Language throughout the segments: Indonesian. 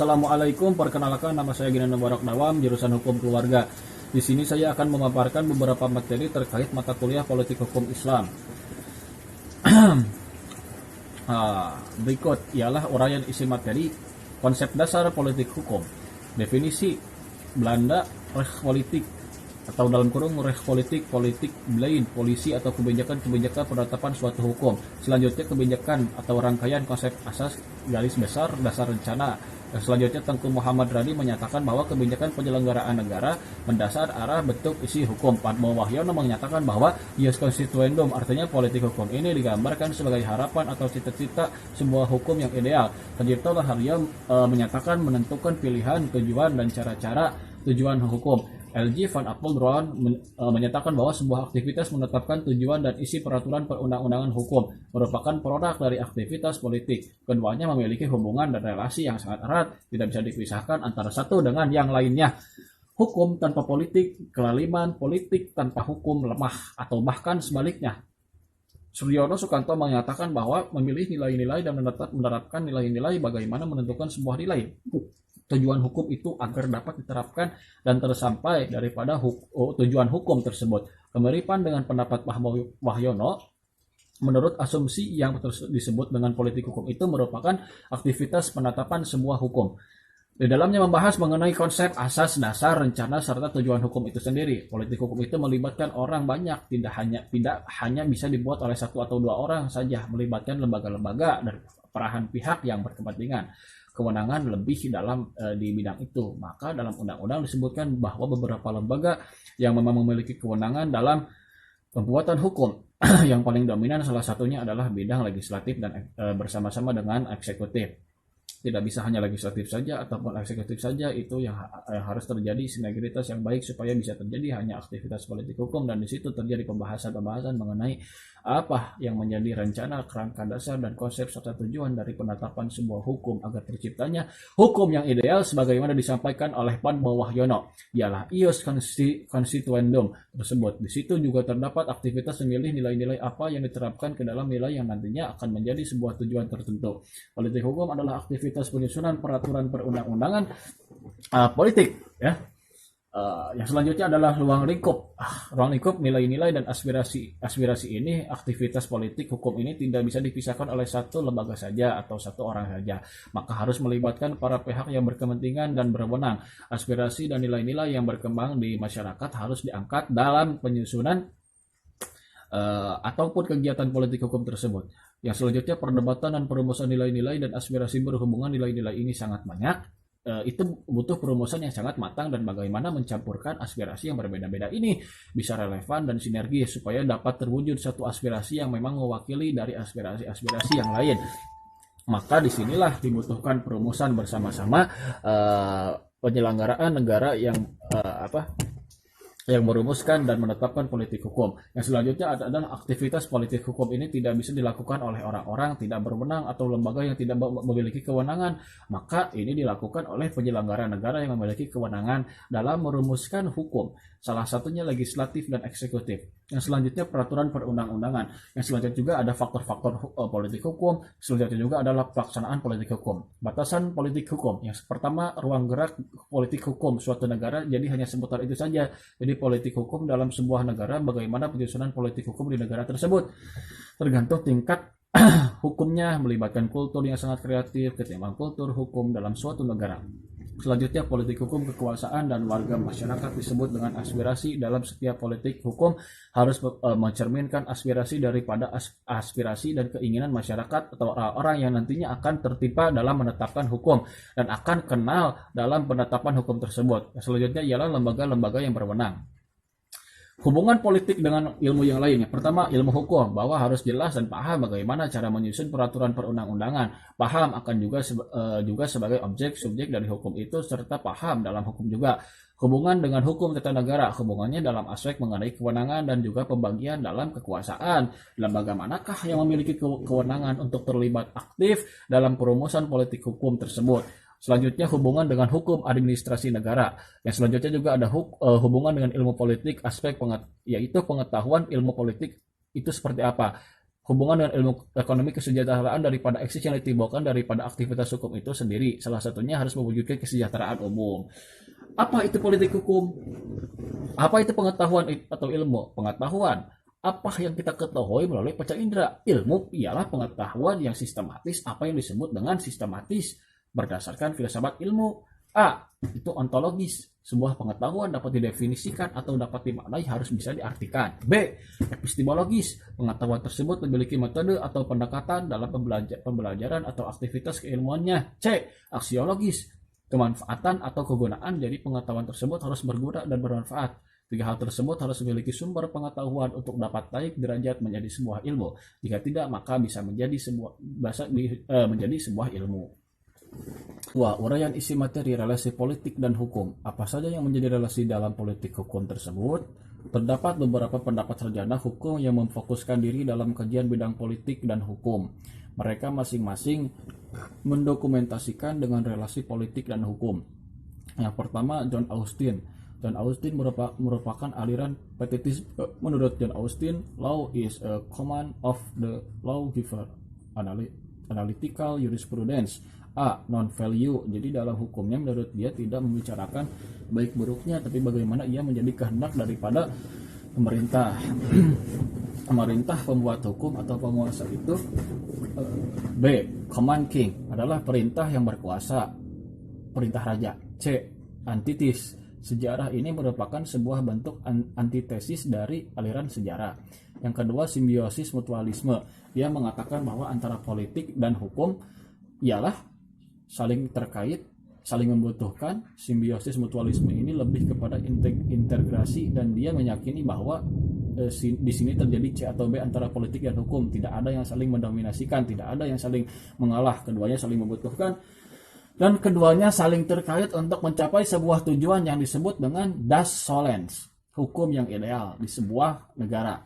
Assalamualaikum, perkenalkan nama saya Gina Mubarak Dawam, jurusan Hukum Keluarga. Di sini saya akan memaparkan beberapa materi terkait mata kuliah Politik Hukum Islam. Berikut ialah uraian isi materi, konsep dasar politik hukum, definisi Belanda rechtspolitik atau dalam kurung rechtspolitik, politik beleid, polisi atau kebijakan-kebijakan penetapan suatu hukum. Selanjutnya kebijakan atau rangkaian konsep asas garis besar dasar rencana. Selanjutnya Tengku Muhammad Radi menyatakan bahwa kebijakan penyelenggaraan negara mendasar arah bentuk isi hukum. Padmo Wahyono menyatakan bahwa ius constituendum, artinya politik hukum ini digambarkan sebagai harapan atau cita-cita sebuah hukum yang ideal. Tirto Laharja menyatakan menentukan pilihan, tujuan, dan cara-cara tujuan hukum. LG Van Apeldoorn menyatakan bahwa sebuah aktivitas menetapkan tujuan dan isi peraturan perundang-undangan hukum merupakan produk dari aktivitas politik. Keduanya memiliki hubungan dan relasi yang sangat erat, tidak bisa dipisahkan antara satu dengan yang lainnya. Hukum tanpa politik, kelaliman, politik tanpa hukum lemah, atau bahkan sebaliknya. Suryono Sukanto menyatakan bahwa memilih nilai-nilai dan menerapkan nilai-nilai bagaimana menentukan sebuah nilai. Tujuan hukum itu agar dapat diterapkan dan tersampai daripada tujuan hukum tersebut. Kemiripan dengan pendapat Wahyono, menurut asumsi yang disebut dengan politik hukum itu merupakan aktivitas penetapan sebuah hukum. Di dalamnya membahas mengenai konsep asas dasar rencana serta tujuan hukum itu sendiri. Politik hukum itu melibatkan orang banyak, tidak hanya bisa dibuat oleh satu atau dua orang saja, melibatkan lembaga-lembaga dan perahan pihak yang berkepentingan kewenangan lebih dalam di bidang itu. Maka dalam undang-undang disebutkan bahwa beberapa lembaga yang memang memiliki kewenangan dalam pembuatan hukum. Yang paling dominan salah satunya adalah bidang legislatif dan bersama-sama dengan eksekutif. Tidak bisa hanya legislatif saja ataupun eksekutif saja, itu yang harus terjadi sinergitas yang baik supaya bisa terjadi hanya aktivitas politik hukum, dan di situ terjadi pembahasan mengenai apa yang menjadi rencana, kerangka dasar, dan konsep serta tujuan dari penetapan sebuah hukum agar terciptanya hukum yang ideal sebagaimana disampaikan oleh Padmo Wahyono, ialah ius constituendum tersebut. Di situ juga terdapat aktivitas memilih nilai-nilai apa yang diterapkan ke dalam nilai yang nantinya akan menjadi sebuah tujuan tertentu. Politik hukum adalah aktivitas penyusunan peraturan perundang-undangan politik, ya. Yang selanjutnya adalah ruang lingkup. Ruang lingkup nilai-nilai dan aspirasi ini, aktivitas politik hukum ini tidak bisa dipisahkan oleh satu lembaga saja atau satu orang saja, maka harus melibatkan para pihak yang berkepentingan dan berwenang. Aspirasi dan nilai-nilai yang berkembang di masyarakat harus diangkat dalam penyusunan ataupun kegiatan politik hukum tersebut. Yang selanjutnya perdebatan dan perumusan nilai-nilai dan aspirasi berhubungan nilai-nilai ini sangat banyak. Itu butuh perumusan yang sangat matang dan bagaimana mencampurkan aspirasi yang berbeda-beda ini bisa relevan dan sinergi supaya dapat terwujud satu aspirasi yang memang mewakili dari aspirasi-aspirasi yang lain. Maka disinilah dibutuhkan perumusan bersama-sama penyelenggaraan negara yang merumuskan dan menetapkan politik hukum. Yang selanjutnya adalah aktivitas politik hukum ini tidak bisa dilakukan oleh orang-orang tidak berwenang atau lembaga yang tidak memiliki kewenangan. Maka ini dilakukan oleh penyelenggara negara yang memiliki kewenangan dalam merumuskan hukum. Salah satunya legislatif dan eksekutif. Yang selanjutnya peraturan perundang-undangan. Yang selanjutnya juga ada faktor-faktor politik hukum. Selanjutnya juga adalah pelaksanaan politik hukum. Batasan politik hukum. Yang pertama, ruang gerak politik hukum suatu negara jadi hanya seputar itu saja. Jadi politik hukum dalam sebuah negara, bagaimana penyusunan politik hukum di negara tersebut tergantung tingkat hukumnya, melibatkan kultur yang sangat kreatif ketimbang kultur hukum dalam suatu negara. Selanjutnya politik hukum kekuasaan dan warga masyarakat disebut dengan aspirasi. Dalam setiap politik hukum harus mencerminkan aspirasi daripada aspirasi dan keinginan masyarakat atau orang yang nantinya akan tertimpa dalam menetapkan hukum dan akan kenal dalam penetapan hukum tersebut. Selanjutnya ialah lembaga-lembaga yang berwenang. Hubungan politik dengan ilmu yang lainnya. Pertama, ilmu hukum, bahwa harus jelas dan paham bagaimana cara menyusun peraturan perundang-undangan. Paham akan juga sebagai objek subjek dari hukum itu, serta paham dalam hukum juga. Hubungan dengan hukum tata negara, hubungannya dalam aspek mengenai kewenangan dan juga pembagian dalam kekuasaan. Lembaga manakah yang memiliki kewenangan untuk terlibat aktif dalam perumusan politik hukum tersebut. Selanjutnya hubungan dengan hukum administrasi negara. Yang selanjutnya juga ada hubungan dengan ilmu politik, aspek yaitu pengetahuan ilmu politik itu seperti apa. hubungan dengan ilmu ekonomi kesejahteraan daripada eksis yang ditimbulkan daripada aktivitas hukum itu sendiri. Salah satunya harus mewujudkan kesejahteraan umum. Apa itu politik hukum? Apa itu pengetahuan atau ilmu? Pengetahuan. Apa yang kita ketahui melalui panca indera? Ilmu ialah pengetahuan yang sistematis, apa yang disebut dengan sistematis berdasarkan filsafat ilmu. A. Itu ontologis. Sebuah pengetahuan dapat didefinisikan atau dapat dimaknai harus bisa diartikan. B. Epistemologis. Pengetahuan tersebut memiliki metode atau pendekatan dalam pembelajaran atau aktivitas keilmuannya. C. Aksiologis. Kemanfaatan atau kegunaan dari pengetahuan tersebut harus berguna dan bermanfaat. Tiga hal tersebut harus memiliki sumber pengetahuan untuk dapat naik derajat menjadi sebuah ilmu. Jika tidak, maka bisa menjadi sebuah ilmu. Wah, uraian isi materi relasi politik dan hukum. Apa saja yang menjadi relasi dalam politik hukum tersebut? Terdapat beberapa pendapat sarjana hukum yang memfokuskan diri dalam kajian bidang politik dan hukum. Mereka masing-masing mendokumentasikan dengan relasi politik dan hukum. Yang pertama, John Austin. John Austin merupakan aliran pietisme. Menurut John Austin, law is a command of the lawgiver, analytical jurisprudence. A. Non-value. Jadi dalam hukumnya menurut dia tidak membicarakan baik buruknya, tapi bagaimana ia menjadi kehendak daripada pemerintah. Pemerintah pembuat hukum atau penguasa itu. B. Command king adalah perintah yang berkuasa, perintah raja. C. Antithesis. Sejarah ini merupakan sebuah bentuk antitesis dari aliran sejarah. Yang kedua, simbiosis mutualisme. Dia mengatakan bahwa antara politik dan hukum ialah saling terkait, saling membutuhkan. Simbiosis mutualisme ini lebih kepada integrasi, dan dia meyakini bahwa di sini terjadi C atau B antara politik dan hukum. Tidak ada yang saling mendominasikan, tidak ada yang saling mengalah. Keduanya saling membutuhkan. Dan keduanya saling terkait untuk mencapai sebuah tujuan yang disebut dengan das solens, hukum yang ideal di sebuah negara.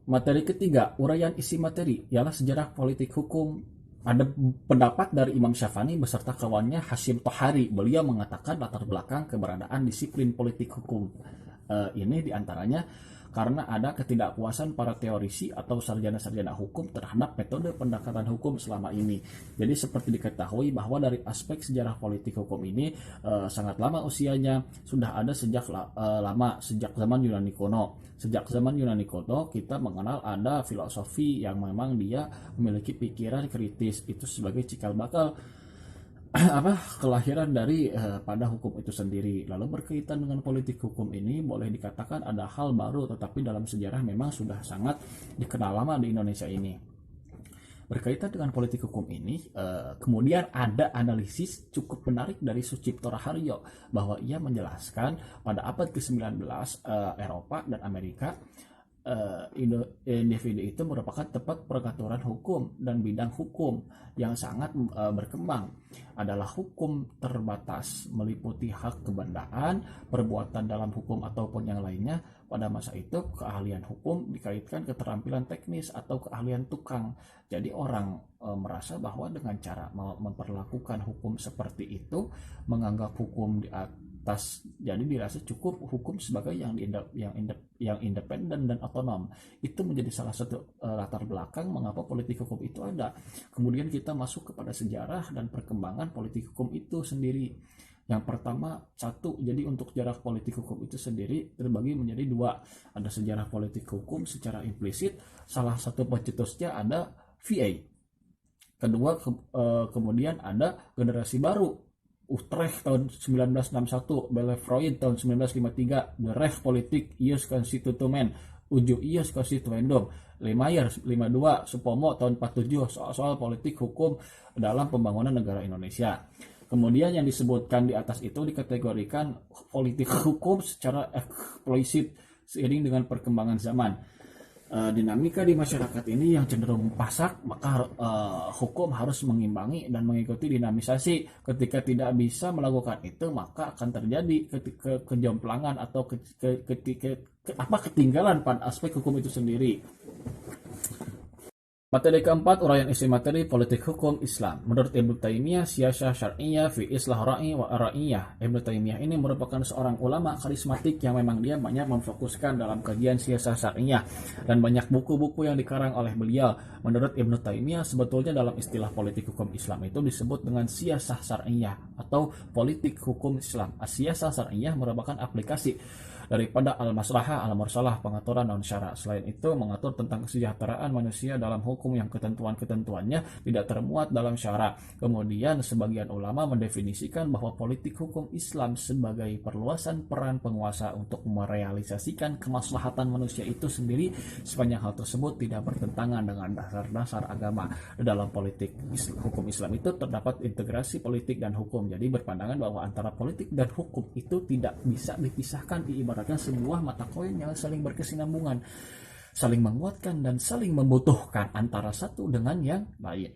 Materi ketiga, uraian isi materi, ialah sejarah politik hukum. Ada pendapat dari Imam Syafani beserta kawannya Hashim Tohari. Beliau mengatakan latar belakang keberadaan disiplin politik hukum ini diantaranya karena ada ketidakpuasan para teorisi atau sarjana-sarjana hukum terhadap metode pendekatan hukum selama ini. Jadi seperti diketahui bahwa dari aspek sejarah politik hukum ini sangat lama usianya, sudah ada sejak zaman Yunani kuno. Sejak zaman Yunani kuno kita mengenal ada filosofi yang memang dia memiliki pikiran kritis, itu sebagai cikal bakal kelahiran dari pada hukum itu sendiri. Lalu berkaitan dengan politik hukum ini boleh dikatakan ada hal baru, tetapi dalam sejarah memang sudah sangat dikenal lama di Indonesia ini. Berkaitan dengan politik hukum ini, kemudian ada analisis cukup menarik dari Sucipto Raharjo bahwa ia menjelaskan pada abad ke-19 Eropa dan Amerika individu itu merupakan tempat pengaturan hukum, dan bidang hukum yang sangat berkembang adalah hukum terbatas meliputi hak kebendaan, perbuatan dalam hukum ataupun yang lainnya. Pada masa itu keahlian hukum dikaitkan keterampilan teknis atau keahlian tukang. Jadi orang merasa bahwa dengan cara memperlakukan hukum seperti itu, menganggap hukum di atas, jadi dirasa cukup hukum sebagai yang independen dan otonom. Itu menjadi salah satu latar belakang mengapa politik hukum itu ada. Kemudian kita masuk kepada sejarah dan perkembangan politik hukum itu sendiri. Yang pertama, jadi untuk sejarah politik hukum itu sendiri terbagi menjadi dua. Ada sejarah politik hukum secara implisit, salah satu pencetusnya ada VA. Kedua, kemudian ada generasi baru, Utrecht tahun 1961, Bellefontaine tahun 1953, The Rechtspolitik Ius Constitutionen, Uju Ius Constituendum, Lemaier 52, Supomo tahun 47, soal politik hukum dalam pembangunan negara Indonesia. Kemudian yang disebutkan di atas itu dikategorikan politik hukum secara eksplisit seiring dengan perkembangan zaman. Dinamika di masyarakat ini yang cenderung pasak, maka hukum harus mengimbangi dan mengikuti dinamisasi. Ketika tidak bisa melakukan itu, maka akan terjadi kejomplangan atau ketinggalan pada aspek hukum itu sendiri. Materi keempat, uraian isi materi politik hukum Islam. Menurut Ibnu Taimiyah, siyasah syar'iyyah fi islah ra'i wa ra'iyah. Ibnu Taimiyah ini merupakan seorang ulama karismatik yang memang dia banyak memfokuskan dalam kajian siyasah syar'iyyah dan banyak buku-buku yang dikarang oleh beliau. Menurut Ibnu Taimiyah, sebetulnya dalam istilah politik hukum Islam itu disebut dengan siyasah syar'iyyah atau politik hukum Islam. Siyasah syar'iyyah merupakan aplikasi daripada al-maslahah al-mursalah, pengaturan non syara. Selain itu mengatur tentang kesejahteraan manusia dalam hukum yang ketentuan-ketentuannya tidak termuat dalam syara. Kemudian sebagian ulama mendefinisikan bahwa politik hukum Islam sebagai perluasan peran penguasa untuk merealisasikan kemaslahatan manusia itu sendiri, sepanjang hal tersebut tidak bertentangan dengan dasar-dasar agama. Dalam politik hukum Islam itu terdapat integrasi politik dan hukum. Jadi berpandangan bahwa antara politik dan hukum itu tidak bisa dipisahkan, diibaratkan sebuah mata koin yang saling berkesinambungan, saling menguatkan dan saling membutuhkan antara satu dengan yang lain.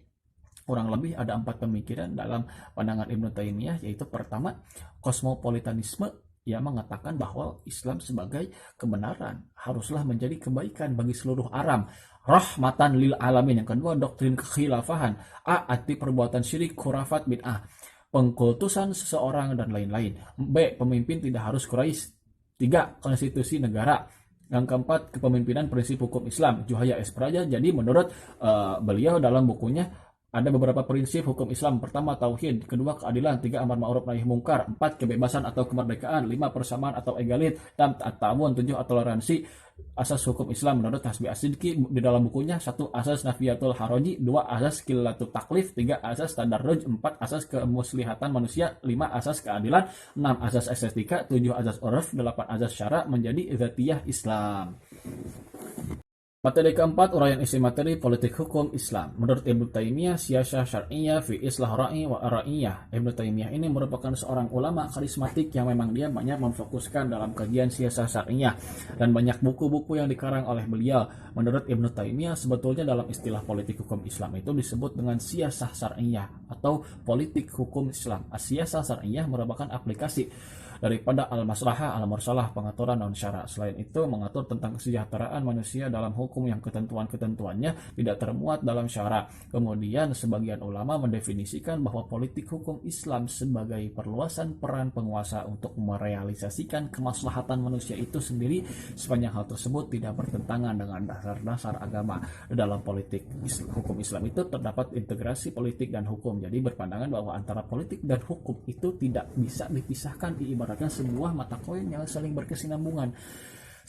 Kurang lebih ada 4 pemikiran dalam pandangan Ibnu Taimiyah, yaitu pertama, kosmopolitanisme yang mengatakan bahwa Islam sebagai kebenaran haruslah menjadi kebaikan bagi seluruh alam, rahmatan lil alamin. Yang kedua, doktrin kekhilafahan, arti perbuatan syirik, khurafat, bid'ah, pengkultusan seseorang dan lain-lain. B, pemimpin tidak harus Quraisy. 3, konstitusi negara. Yang keempat, kepemimpinan prinsip hukum Islam, Juhaya S. Praja. Jadi menurut beliau dalam bukunya ada beberapa prinsip hukum Islam. Pertama, tauhid. Kedua, keadilan. 3, amar ma'ruf nahi mungkar. 4, kebebasan atau kemerdekaan. 5, persamaan atau egalit. 6, at-ta'awun. 7, toleransi. Asas hukum Islam menurut Hasbi As-Sidqi di dalam bukunya: 1, asas nafiyatul haraji. 2, asas qillatul taklif. 3, asas tadarruj. 4, asas kemuslihatan manusia. 5, asas keadilan. 6, asas estetika. 7, asas urf. 8, asas syara menjadi dzatiyah Islam. Materi keempat, uraian isi materi politik hukum Islam. Menurut Ibnu Taimiyah, siyasah syar'iyyah fi islah ra'i wa ra'iyah. Ibnu Taimiyah ini merupakan seorang ulama karismatik yang memang dia banyak memfokuskan dalam kajian siyasah syar'iyyah dan banyak buku-buku yang dikarang oleh beliau. Menurut Ibnu Taimiyah, sebetulnya dalam istilah politik hukum Islam itu disebut dengan siyasah syar'iyyah atau politik hukum Islam. Siyasah syar'iyyah merupakan aplikasi daripada al-maslahah al-mursalah, pengaturan non syara. Selain itu mengatur tentang kesejahteraan manusia dalam hukum yang ketentuan-ketentuannya tidak termuat dalam syara. Kemudian sebagian ulama mendefinisikan bahwa politik hukum Islam sebagai perluasan peran penguasa untuk merealisasikan kemaslahatan manusia itu sendiri, sepanjang hal tersebut tidak bertentangan dengan dasar-dasar agama. Dalam politik hukum Islam itu terdapat integrasi politik dan hukum. Jadi berpandangan bahwa antara politik dan hukum itu tidak bisa dipisahkan, diibaratkan sebuah mata koin yang saling berkesinambungan,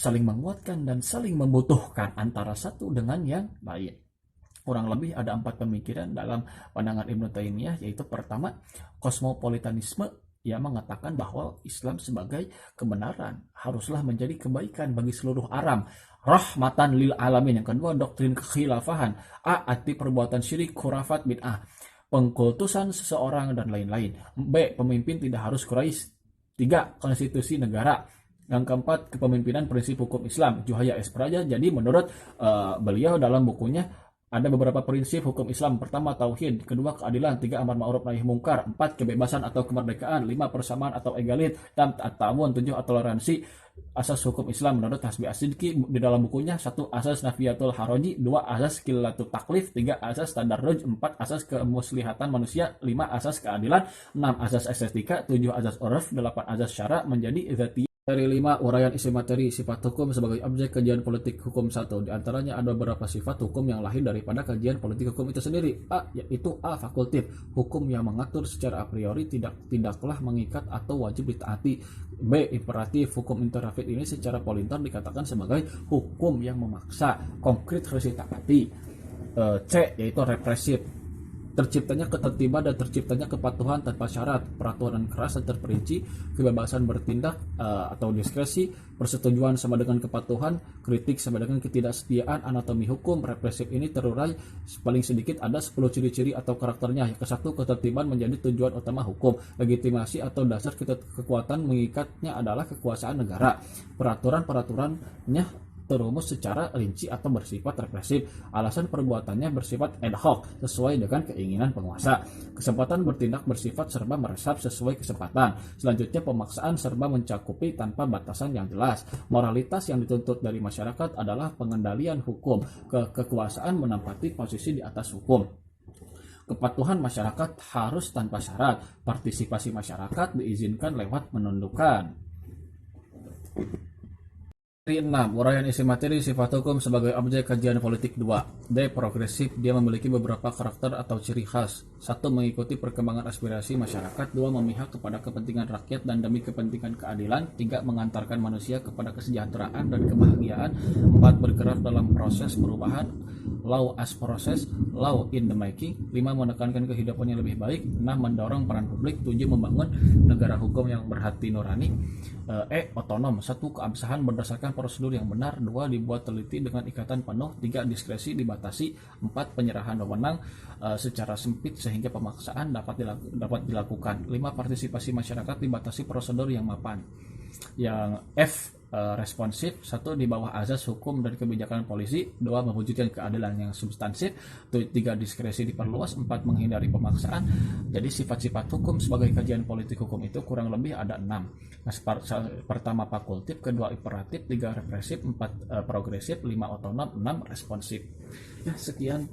saling menguatkan dan saling membutuhkan antara satu dengan yang lain. Kurang lebih ada 4 pemikiran dalam pandangan Ibnu Taimiyah, yaitu pertama, kosmopolitanisme yang mengatakan bahwa Islam sebagai kebenaran haruslah menjadi kebaikan bagi seluruh alam, rahmatan lil alamin. Yang kedua, doktrin kekhilafahan, arti perbuatan syirik, khurafat, bid'ah, pengkultusan seseorang dan lain-lain. B, pemimpin tidak harus Quraisy. 3, konstitusi negara. Yang keempat, kepemimpinan prinsip hukum Islam, Juhaya S. Praja. Jadi menurut beliau dalam bukunya ada beberapa prinsip hukum Islam. Pertama, tauhid. Kedua, keadilan. 3, amar ma'ruf nahi mungkar. 4, kebebasan atau kemerdekaan. 5, persamaan atau egalit. 6, at-ta'awun. 7, toleransi. Asas hukum Islam menurut Hasbi As-Sidqi di dalam bukunya: 1, asas nafiyatul haraji. 2, asas qillatul taklif. 3, asas tadarruj. 4, asas kemuslihatan manusia. 5, asas keadilan. 6, asas estetika. 7, asas urf. 8, asas syara menjadi dzatiyah. Dari 5, uraian isi materi sifat hukum sebagai objek kajian politik hukum 1. Di antaranya ada beberapa sifat hukum yang lahir daripada kajian politik hukum itu sendiri. A, yaitu A, fakultif, hukum yang mengatur secara a priori, tidaklah mengikat atau wajib ditaati. B, imperatif, hukum imperatif ini secara polintar dikatakan sebagai hukum yang memaksa, konkret harus ditaati. C, yaitu represif, terciptanya ketertiban dan terciptanya kepatuhan tanpa syarat, peraturan keras dan terperinci, kebebasan bertindak atau diskresi, persetujuan sama dengan kepatuhan, kritik sama dengan ketidaksetiaan, anatomi hukum. Represif ini terurai paling sedikit ada 10 ciri-ciri atau karakternya. Yang ke-1, ketertiban menjadi tujuan utama hukum. Legitimasi atau dasar kekuatan mengikatnya adalah kekuasaan negara. Peraturan-peraturannya terumus secara rinci atau bersifat represif. Alasan perbuatannya bersifat ad hoc sesuai dengan keinginan penguasa. Kesempatan bertindak bersifat serba meresap sesuai kesempatan. Selanjutnya pemaksaan serba mencakupi tanpa batasan yang jelas. Moralitas yang dituntut dari masyarakat adalah pengendalian hukum. Kekuasaan menempati posisi di atas hukum. Kepatuhan masyarakat harus tanpa syarat. Partisipasi masyarakat diizinkan lewat menundukkan. 6. Uraian isi materi sifat hukum sebagai objek kajian politik. 2. D. Progresif. Dia memiliki beberapa karakter atau ciri khas. 1. Mengikuti perkembangan aspirasi masyarakat. 2. Memihak kepada kepentingan rakyat dan demi kepentingan keadilan. 3. Mengantarkan manusia kepada kesejahteraan dan kebahagiaan. 4. Bergerak dalam proses perubahan. Law as process, law in the making. 5. Menekankan kehidupan yang lebih baik. 6. Mendorong peran publik. 7. Membangun negara hukum yang berhati nurani. Otonom. 1. Keabsahan berdasarkan prosedur yang benar. 2. Dibuat teliti dengan ikatan penuh. 3. Diskresi dibatasi. 4. Penyerahan wewenang secara sempit sehingga pemaksaan dapat dilakukan. 5. Partisipasi masyarakat dibatasi prosedur yang mapan. Yang F. Responsif. 1. Di bawah azas hukum dan kebijakan polisi. 2. Mewujudkan keadilan yang substansif. 3. Diskresi diperluas. 4. Menghindari pemaksaan. Jadi sifat-sifat hukum sebagai kajian politik hukum itu kurang lebih ada 6. Pertama fakultif, kedua imperatif, 3 represif, 4 progresif, 5 otonom, 6 responsif. Ya, sekian